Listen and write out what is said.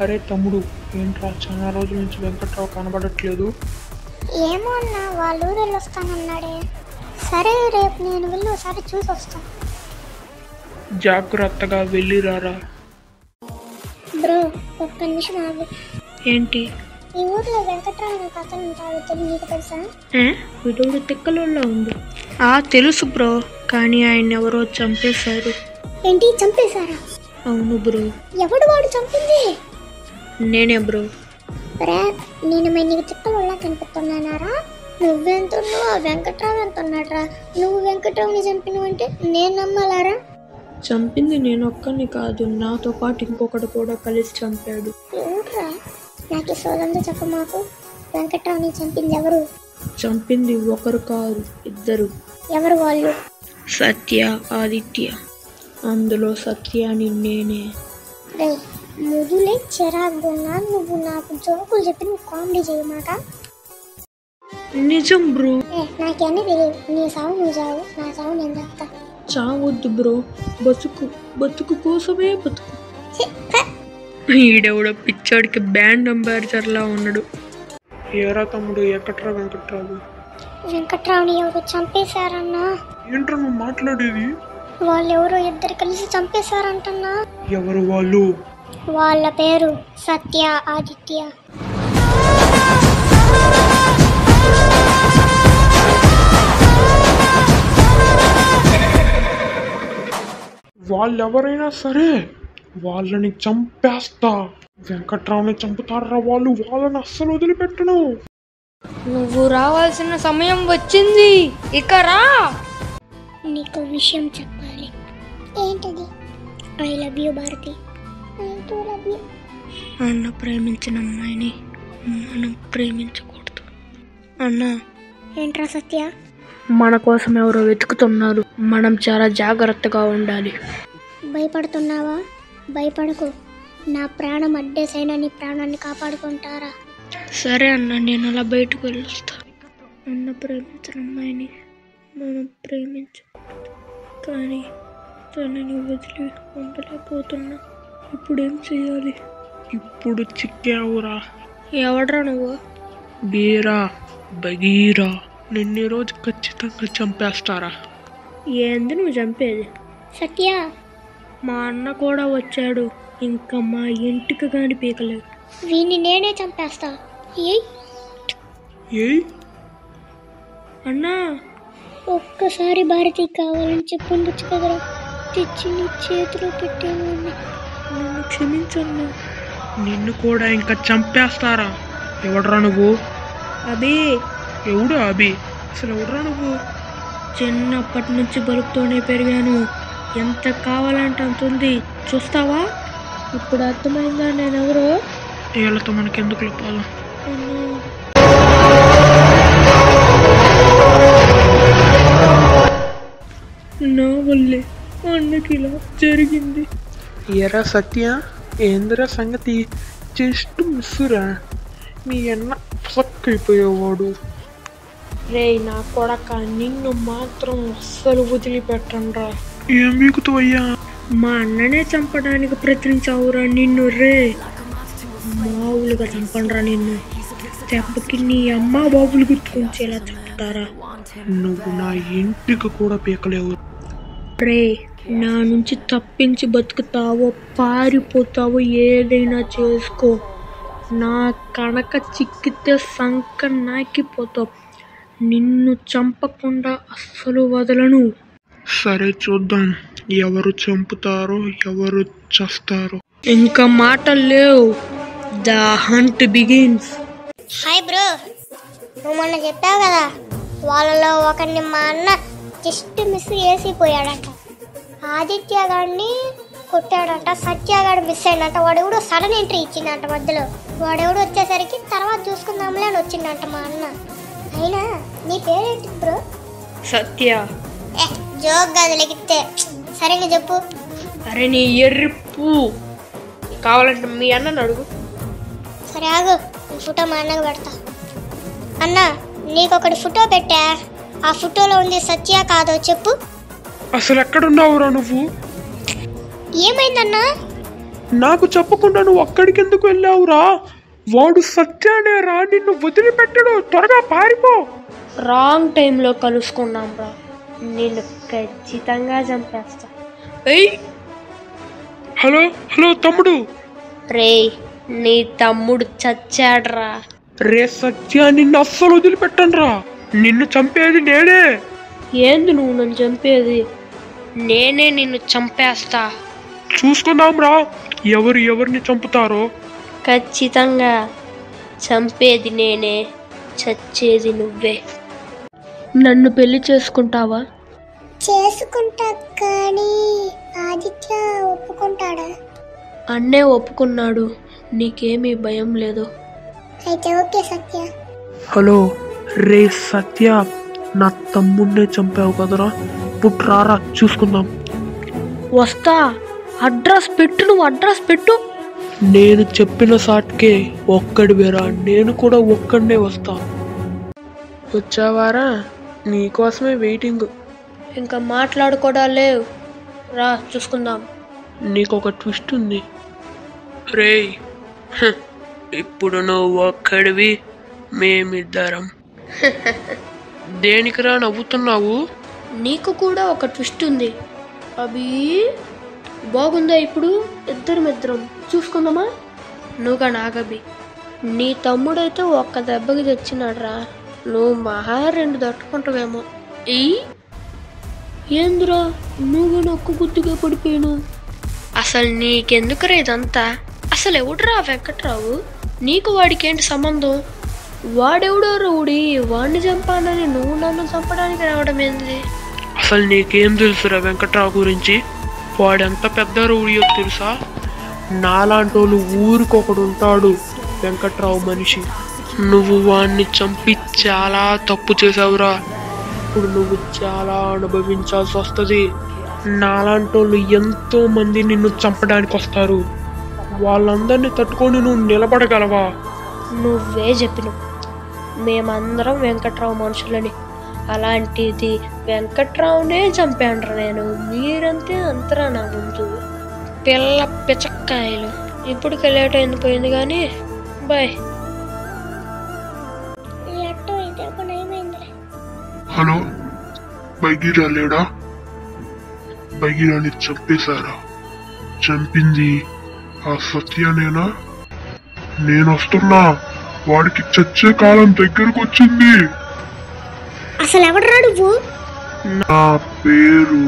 అరే తమ్ముడు, ఏంట్రా చాలా రోజుల నుంచి వెంకట్రావు కనబడట్లేదు? ఏమో అన్న, వాళ్ళ ఊరు వెళ్ళొస్తానన్నాడే. సరే రేపు నేను వెళ్ళి ఒకసారి చూసి వస్తాను. జాగ్రత్తగా వెళ్ళిరారా. బ్రో ఒక్క నిమిషం ఆగు. ఏంటి? ఈ ఊర్లో వెంకట్రావు అనే అతను ఉంటాడు, నీకు తెలుసా? వీడు తిక్కలలో ఉంది. తెలుసు బ్రో, కానీ ఆయన ఎవరో చంపేశారు. ఏంటి, చంపేశారా? అవును బ్రో. ఎవడు వాడు చంపింది? నేనే బ్రో. రే, నేను నీకు తిక్కలలో కనిపిస్తున్నానారా? నువ్వెంతున్నావు, ఆ వెంకట్రావు ఎంతున్నాడురా? నువ్వు వెంకట్రావుని చంపినవంటే నేను నమ్మాలారా? చంపింది నేను ఒక్కని కాదు, నాతో పాటు ఇంకొకటి కూడా కలిసి చంపాడు. ఏంట్రా నాకు సోదంతో చెప్ప మాకు. వెంకట్రావుని చంపింది ఎవరు? చంపింది ఒకరు కాదు, ఇద్దరు. ఎవరు వాళ్ళు? సత్య, ఆదిత్య. అందులో సత్యాని నేనే. రే ముదులే చిరాకున్నా, నువ్వు నాకు జోకులు చెప్పి నువ్వు కామెడీ చేయమాట. నిజం బ్రో. నాకేమీ తెలియదు. నీ సావు నువ్వు చావు, నా సావు నేను చెప్తా. చావద్దు బ్రో, బతుకు కోసమే బతుకు. ఈడెవడో పిచ్చోడికి బ్యాండ్ అంబాసిడర్లా ఉన్నాడు. ఏరా తమ్ముడు, ఎక్కట్రా వెంకట్రావు? వెంకట్రావుని ఎవరు చంపేశారన్నా? ఏంట్రా నువ్వు మాట్లాడేది? వాళ్ళెవరో ఇద్దరు కలిసి చంపేశారంటన్నా. ఎవరు వాళ్ళు? వాళ్ళ పేరు సత్య, ఆదిత్య. వాళ్ళెవరైనా సరే వాళ్ళని చంపేస్తా. వెంకట్రావుని చంపుతారా వాళ్ళు? వాళ్ళని అస్సలు వదిలిపెట్టను. నువ్వు రావాల్సిన సమయం వచ్చింది, ఇక రా. నీకు విషయం చెప్పాలి. ఏంటది? I love you Bharathi. I too love you. అన్న ప్రేమించిన అమ్మాయిని మనం ప్రేమించకూడదు అన్నా. ఏంట్రా సత్య? మన కోసం ఎవరో వెతుకుతున్నారు, మనం చాలా జాగ్రత్తగా ఉండాలి. భయపడుతున్నావా? భయపడకు. నా ప్రాణం అడ్డేసైనా నీ ప్రాణాన్ని కాపాడుకుంటారా? సరే అన్న, నేను అలా బయటకు వెళ్ళొస్తా. అన్న ప్రేమించిన అమ్మాయిని మనం ప్రేమించకూడదు, కానీ తనని వదిలి ఉండలేకపోతున్నా. ఇప్పుడేం చెయ్యాలి? ఇప్పుడు చిక్కావురా. ఎవడ్రా నువ్వు? బీరా బగీరా. నిన్ను రోజు ఖచ్చితంగా చంపేస్తారా? ఏంది నువ్వు చంపేది? సత్య, మా అన్న కూడా వచ్చాడు, ఇంకా మా ఇంటికి కాని పీకలేదు. వీణ్ణి నేనే చంపేస్తా. ఏయ్ అన్నా, ఒక్కసారి భారతి కావాలని చెప్పుండొచ్చు కదరా, తెచ్చి నీ చేతిలో పెట్టేవాడిని. నన్ను క్షమించన్నా. నిన్ను కూడా ఇంకా చంపేస్తారా? ఎవడ్రా నువ్వు? అబే. ఎవడు అభి? అసలు ఎవడ్రా నువ్వు? చిన్నప్పటి నుంచి బలుపుతోనే పెరిగాను, ఎంత కావాలంటే అంత ఉంది, చూస్తావా? ఇప్పుడు అర్థమైందా నేనెవరో? వీళ్ళతో మనకెందుకు లోపాలు? నా వల్లే అన్నకి ఇలా జరిగింది. ఎరా సత్య, ఏందిరా సంగతి? జస్ట్ మిస్సురా. మీ అన్న అయిపోయేవాడు. రే నా కొడక, నిన్ను మాత్రం అస్సలు వదిలిపెట్టండ్రా. ఏం మీకుతో అయ్యా? మా అన్ననే చంపడానికి ప్రయత్నించావురా నిన్ను. రే మావులుగా చంపండ్రా నిన్ను. దెబ్బకి నీ అమ్మ బాబులు గుర్తుకొచ్చేలా చంపుతారా? నువ్వు నా ఇంటికి కూడా పీకలేవు. రే నా నుంచి తప్పించి బతుకుతావో పారిపోతావో ఏదైనా చేసుకో, నా కనుక చిక్కితే సంక నాకిపోతావు. నిన్ను చంపకుండా అస్సలు వదలను. సరే చూద్దాం, ఎవరు చంపుతారో ఎవరు చస్తారో. ఇంకా మాటలు లేవు. The hunt begins. Hi bro, నువ్వు మొన్న చెప్పావు కదా వాళ్ళలో ఒకరిని మా అన్న జస్ట్ మిస్ వేసిపోయాడంట. ఆదిత్య గారిని కొట్టాడంట, సత్యగాడు మిస్ అయిందంట. వాడెవడో సడన్ ఎంట్రీ ఇచ్చిందంట మధ్యలో. వాడెవడో వచ్చేసరికి తర్వాత చూసుకుందాంలే అని వచ్చిందంట మా అన్న. అయినా నీ పేరేంటి బ్రో? సత్య. జోక్ కాదు లెగితే, సరేగా చెప్పు. అరే నీ ఎర్రిప్పు, కావాలంటే మీ అన్నను అడుగు. సరే ఆగు, ఈ ఫోటో మా అన్నకు పెడతా. అన్న, నీకొకటి ఫోటో పెట్టా, ఆ ఫోటోలో ఉంది సత్య కాదో చెప్పు. అసలు ఎక్కడున్నావురా నువ్వు? ఏమైందన్నా? నాకు చెప్పకుండా నువ్వు అక్కడికి ఎందుకు వెళ్ళావురా? వాడు సత్యానేరా, నిన్ను వదిలిపెట్టడు. త్వరగా పారిపో. రాంగ్ టైంలో కలుసుకున్నాం రా, నేను ఖచ్చితంగా చంపేస్తా. ఏయ్ హలో హలో తమ్ముడు. రే, నీ తమ్ముడు చచ్చాడ్రా. రే సత్య, నిన్ను అస్సలు వదిలిపెట్టనురా. నిన్ను చంపేది నేనే. ఏంది నువ్వు నన్ను చంపేది? నేనే నిన్ను చంపేస్తా. చూసుకుందాం రా, ఎవరిని చంపుతారో. ఖచ్చితంగా చంపేది నేనే, చచ్చేది నువ్వే. నన్ను పెళ్లి చేసుకుంటావా? చేసుకుంటా, కానీ ఆదిత్య ఒప్పుకుంటాడా? అన్నే ఒప్పుకున్నాడు, నీకేమీ భయం లేదు. అయితే ఓకే సత్య. హలో రే సత్య, నా తమ్ముడినే చంపావు కదరా. పుట్రారా చూసుకుందాం. వస్తా. అడ్రస్ పెట్టు, నువ్వు అడ్రస్ పెట్టు. నేను చెప్పిన సాట్కే ఒక్కడివేరా, నేను కూడా ఒక్కడనే వస్తా. వచ్చావారా? నీకోసమే వెయిటింగ్. ఇంకా మాట్లాడుకోవడా లేవు, రా చూసుకుందాం. నీకొక ట్విస్ట్ ఉంది. రేయ్, ఇప్పుడు నువ్వు ఒక్కడివి, మేమిద్దరం. దేనికిరా నవ్వుతున్నావు? నీకు కూడా ఒక ట్విస్ట్ ఉంది. అవి బాగుందా? ఇప్పుడు ఇద్దరం చూసుకుందామా? నువ్వుగా నాగబి. నీ తమ్ముడైతే ఒక్క దెబ్బకి తెచ్చినాడ్రా, నువ్వు మహా 2 తట్టుకుంటావేమో. ఏందిరా నువ్వు ఒక్క గుద్దుగా పడిపోయాను. అసలు నీకెందుకురా ఇదంతా? అసలు ఎవడురా వెంకట్రావు? నీకు వాడికి ఏంటి సంబంధం? వాడెవడో రౌడీ, వాడిని చంపాలని నువ్వు నన్ను చంపడానికి రావడం ఏంది? అసలు నీకేం తెలుసురా వెంకట్రావు గురించి? వాడెంత పెద్ద రౌడీయో తెలుసా? నాలాంటోళ్ళు ఊరికొకడు ఉంటాడు వెంకట్రావు మనిషి. నువ్వు వాడిని చంపి చాలా తప్పు చేసావురా. ఇప్పుడు నువ్వు చాలా అనుభవించాల్సి వస్తుంది. నాలాంటోళ్ళు ఎంతో మంది నిన్ను చంపడానికి వస్తారు. వాళ్ళందరినీ తట్టుకొని నువ్వు నిలబడగలవా? నువ్వే చెప్పినావు మేమందరం వెంకట్రావు మనుషులని. అలాంటిది వెంకట్రావునే చంపాను నేను. మీరంతే అంతరా నా ముందు పిల్ల పిచ్చక్కాయలు. ఇప్పటికే లేట్ అయిపోయింది కానీ బాయ్. హలో, బైగిరా లేడా? బైగిరాని చంపేశారా? చంపింది ఆ సత్యనేనా? నేనొస్తున్నా, వాడికి చచ్చే కాలం దగ్గరకు వచ్చింది. అసలు ఎవడరా నువ్వు? నా పేరు